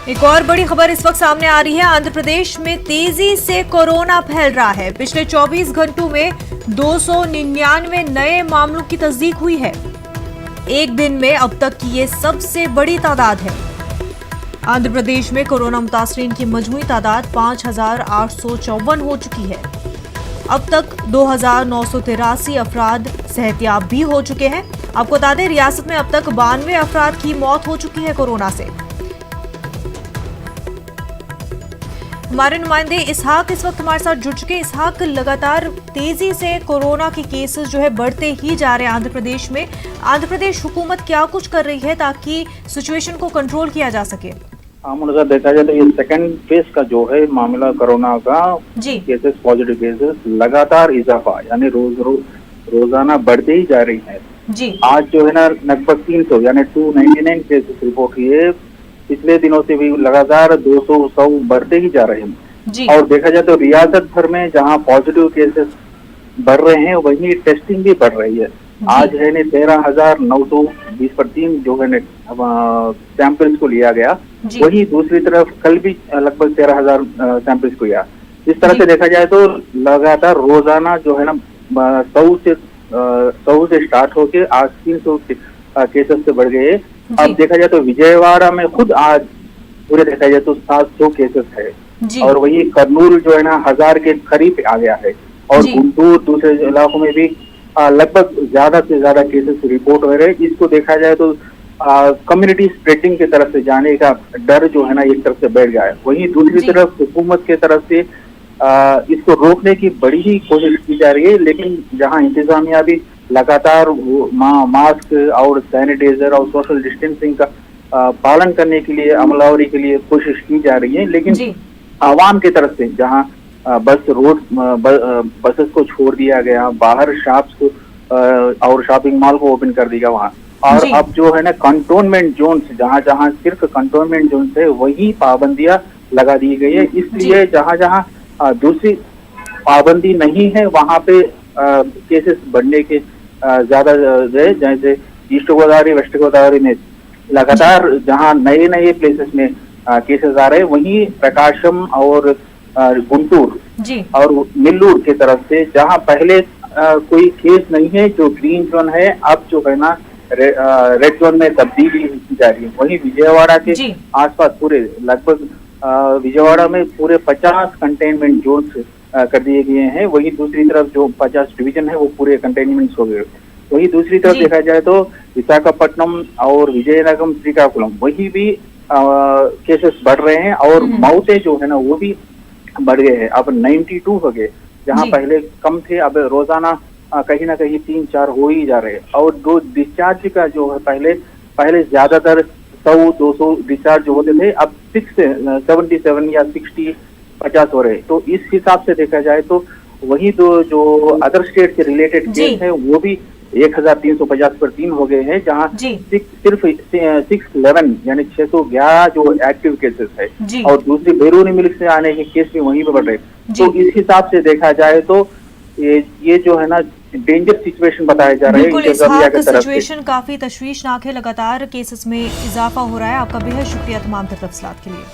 एक और बड़ी खबर इस वक्त सामने आ रही है। आंध्र प्रदेश में तेजी से कोरोना फैल रहा है। पिछले 24 घंटों में 299 नए मामलों की तस्दीक हुई है। एक दिन में अब तक की ये सबसे बड़ी तादाद है। आंध्र प्रदेश में कोरोना मुतासरीन की मजमूई तादाद 5,854 हो चुकी है। अब तक 2,983 अफराद सेहतियाब भी हो चुके हैं। आपको बता दें, रियासत में अब तक 92 अफराद की मौत हो चुकी है कोरोना से। हमारे नुमाइंदे इसहाक इस वक्त हमारे साथ जुड़ चुके। इसहाक, लगातार तेजी से कोरोना के केसेस जो है बढ़ते ही जा रहे हैं आंध्र प्रदेश में। आंध्र प्रदेश हुकूमत क्या कुछ कर रही है ताकि सिचुएशन को कंट्रोल किया जा सके? अगर देखा जाए तो ये सेकंड फेज का जो है मामला कोरोना का केसेस, पॉजिटिव केसेस लगातार इजाफा यानी रोजाना बढ़ते ही जा रही है जी। आज जो है ना लगभग 300 यानी 299 केसेस रिपोर्ट हुए। पिछले दिनों से भी लगातार 200 बढ़ते ही जा रहे हैं। और देखा जाए तो रियासत भर में जहां पॉजिटिव केसेस बढ़ रहे हैं वहीं टेस्टिंग भी बढ़ रही है। आज है ने 13,920 जो है सैंपल्स को लिया गया। वही दूसरी तरफ कल भी लगभग 13,000 सैंपल्स को लिया। इस तरह से देखा जाए तो लगातार रोजाना जो है ना 100 से स्टार्ट होके आज 300 केसेस से बढ़ गए। अब देखा जाए तो विजयवाड़ा में खुद आज पूरे देखा जाए तो 700 केसेस है और वही कर्नूल जो है ना 1000 के करीब आ गया है। और गुंटूर दूसरे इलाकों में भी लगभग ज्यादा से ज्यादा केसेस रिपोर्ट हो रहे हैं। इसको देखा जाए तो कम्युनिटी स्प्रेडिंग की तरफ से जाने का डर जो है ना एक तरफ से बैठ गया है। वहीं दूसरी तरफ हुकूमत की तरफ से इसको रोकने की बड़ी ही कोशिश की जा रही है, लेकिन जहां इंतजामिया भी लगातार मास्क और सैनिटाइजर और सोशल डिस्टेंसिंग का पालन करने के लिए, अमलावरी के लिए कोशिश की जा रही है। लेकिन आवाम की तरफ से जहां बसेस को छोड़ दिया गया, बाहर शॉप्स को और शॉपिंग मॉल को ओपन कर दिया वहां। और अब जो है ना कंटोनमेंट जोन जहां सिर्फ कंटोनमेंट जोन है वही पाबंदियां लगा दी गई है। इसलिए जहां जहां दूसरी पाबंदी नहीं है वहां पे केसेस बढ़ने के ज्यादा है। जैसे ईस्ट गोदावरी, वेस्ट गोदावरी में लगातार जहां नए नए प्लेसेस में केसेस आ रहे हैं, वहीं प्रकाशम और गुंटूर और नेल्लूर की तरफ से जहां पहले कोई केस नहीं है, जो ग्रीन जोन है, अब जो है ना रेड जोन में तब्दीली की जा रही है। वहीं विजयवाड़ा के आसपास पूरे लगभग विजयवाड़ा में पूरे 50 कंटेनमेंट जोन कर दिए गए हैं। वही दूसरी तरफ जो 50 डिवीजन है वो पूरे कंटेनमेंट हो गए। वही दूसरी तरफ देखा जाए तो विशाखापट्टनम और विजयनगरम, श्रीकाकुलम वही भी केसेस बढ़ रहे हैं और मौतें जो है ना वो भी बढ़ गए हैं। अब 92 हो गए, जहां पहले कम थे अब रोजाना कहीं ना कहीं 3-4 हो ही जा रहे हैं। और दो डिस्चार्ज का जो है पहले ज्यादातर 100-200 डिस्चार्ज होते थे, अब 77 या 60-50 हो रहे। तो इस हिसाब से देखा जाए तो वही जो अदर स्टेट से रिलेटेड केस है वो भी 1,350 पर 3 हो गए हैं, जहां सिर्फ 611 यानी 611 जो एक्टिव केसेस है और दूसरी बैरूनी मिल्क से आने के केस भी वहीं पे बढ़ रहे। तो इस हिसाब से देखा जाए तो ये जो है ना डेंजर सिचुएशन बताया जा रहा है। सिचुएशन काफी तशवीशनाक है। लगातार केसेस में इजाफा हो रहा है। आपका बेहद शुक्रिया तमाम तफसीलात के लिए।